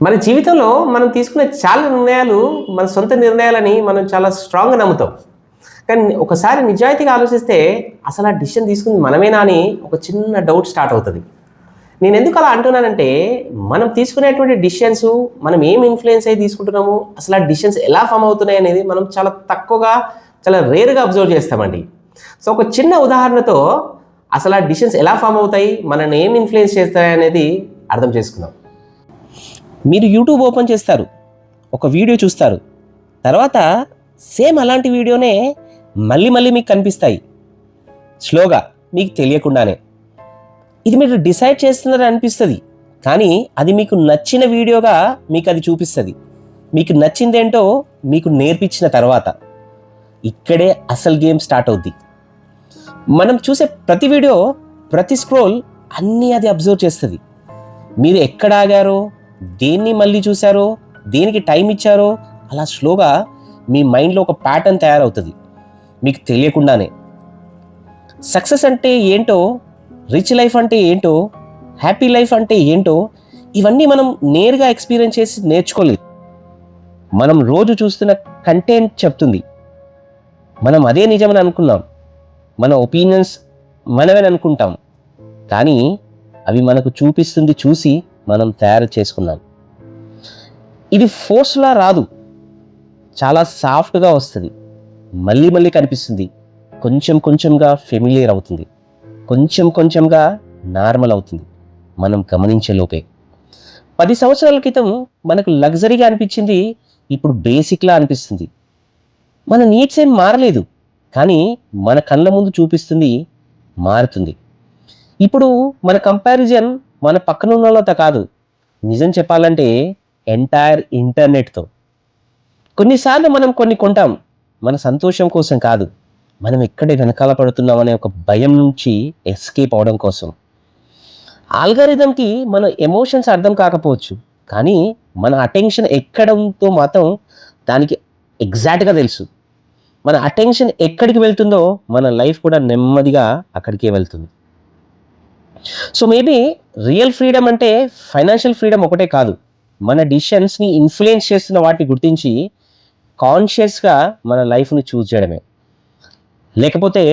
మన జీవితంలో మనం తీసుకునే చాలా నిర్ణయాలు మన సొంత నిర్ణయాలని మనం చాలా స్ట్రాంగ్గా నమ్ముతాం. కానీ ఒకసారి నిజాయితీగా ఆలోచిస్తే అసలు ఆ డిసిషన్ తీసుకుంది మనమేనా అని ఒక చిన్న డౌట్ స్టార్ట్ అవుతుంది. నేను ఎందుకు అలా అంటున్నానంటే మనం తీసుకునేటువంటి డిసిషన్స్ మనం ఏం ఇన్ఫ్లుయెన్స్ అయ్యి తీసుకుంటున్నాము, అసలు ఆ డిసిషన్స్ ఎలా ఫామ్ అవుతున్నాయి అనేది మనం చాలా తక్కువగా, చాలా రేర్గా అబ్జర్వ్ చేస్తామండి. సో ఒక చిన్న ఉదాహరణతో అసలు ఆ డిసిషన్స్ ఎలా ఫామ్ అవుతాయి, మనల్ని ఏం ఇన్ఫ్లుయెన్స్ చేస్తాయి అనేది అర్థం చేసుకుందాం. మీరు యూట్యూబ్ ఓపెన్ చేస్తారు, ఒక వీడియో చూస్తారు, తర్వాత సేమ్ అలాంటి వీడియోనే మళ్ళీ మళ్ళీ మీకు కనిపిస్తాయి స్లోగా, మీకు తెలియకుండానే. ఇది మీరు డిసైడ్ చేస్తున్నారని అనిపిస్తుంది, కానీ అది మీకు నచ్చిన వీడియోగా మీకు అది చూపిస్తుంది. మీకు నచ్చిందేంటో మీకు నేర్పించిన తర్వాత ఇక్కడే అసలు గేమ్ స్టార్ట్ అవుద్ది. మనం చూసే ప్రతి వీడియో, ప్రతి స్క్రోల్ అన్నీ అది అబ్జర్వ్ చేస్తుంది. మీరు ఎక్కడ ఆగారో, దేన్ని మళ్ళీ చూసారో, దేనికి టైం ఇచ్చారో, అలా స్లోగా మీ మైండ్లో ఒక ప్యాటర్న్ తయారవుతుంది మీకు తెలియకుండానే. సక్సెస్ అంటే ఏంటో, రిచ్ లైఫ్ అంటే ఏంటో, హ్యాపీ లైఫ్ అంటే ఏంటో, ఇవన్నీ మనం నేరుగా ఎక్స్పీరియన్స్ చేసి నేర్చుకోలేదు. మనం రోజు చూస్తున్న కంటెంట్ చెప్తుంది, మనం అదే నిజమని అనుకున్నాం. మన ఒపీనియన్స్ మనమని అనుకుంటాం, కానీ అవి మనకు చూపిస్తుంది చూసి మనం తయారు చేసుకున్నాం. ఇది ఫోర్స్లా రాదు, చాలా సాఫ్ట్గా వస్తుంది, మళ్ళీ మళ్ళీ కనిపిస్తుంది, కొంచెం కొంచెంగా ఫెమిలియర్ అవుతుంది, కొంచెం కొంచెంగా నార్మల్ అవుతుంది మనం గమనించే లోపే. 10 సంవత్సరాల క్రితం మనకు లగ్జరీగా అనిపించింది ఇప్పుడు బేసిక్లా అనిపిస్తుంది. మన నీడ్స్ ఏం మారలేదు, కానీ మన కళ్ళ ముందు చూపిస్తుంది మారుతుంది. ఇప్పుడు మన కంపారిజన్ మన పక్కన ఉన్న వాళ్ళతో కాదు, నిజం చెప్పాలంటే ఎంటైర్ ఇంటర్నెట్తో. కొన్నిసార్లు మనం కొన్ని కొంటాం మన సంతోషం కోసం కాదు, మనం ఎక్కడే వెనకాల పడుతున్నాం అనే ఒక భయం నుంచి ఎస్కేప్ అవడం కోసం. ఆల్గారిథంకి మన ఎమోషన్స్ అర్థం కాకపోవచ్చు, కానీ మన అటెన్షన్ ఎక్కడంతో మాత్రం దానికి ఎగ్జాక్ట్గా తెలుసు. మన అటెన్షన్ ఎక్కడికి వెళ్తుందో మన లైఫ్ కూడా నెమ్మదిగా అక్కడికే వెళ్తుంది. సో మేబీ రియల్ ఫ్రీడమ్ అంటే ఫైనాన్షియల్ ఫ్రీడమ్ ఒకటే కాదు, మన డిసిషన్స్ని ఇన్ఫ్లుయెన్స్ చేస్తున్న వాటిని గుర్తించి కాన్షియస్గా మన లైఫ్ని చూస్ చేయడమే. లేకపోతే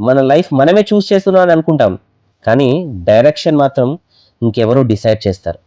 మన లైఫ్ మనమే చూస్ చేస్తున్నాం అని అనుకుంటాం, కానీ డైరెక్షన్ మాత్రం ఇంకెవరో డిసైడ్ చేస్తారు.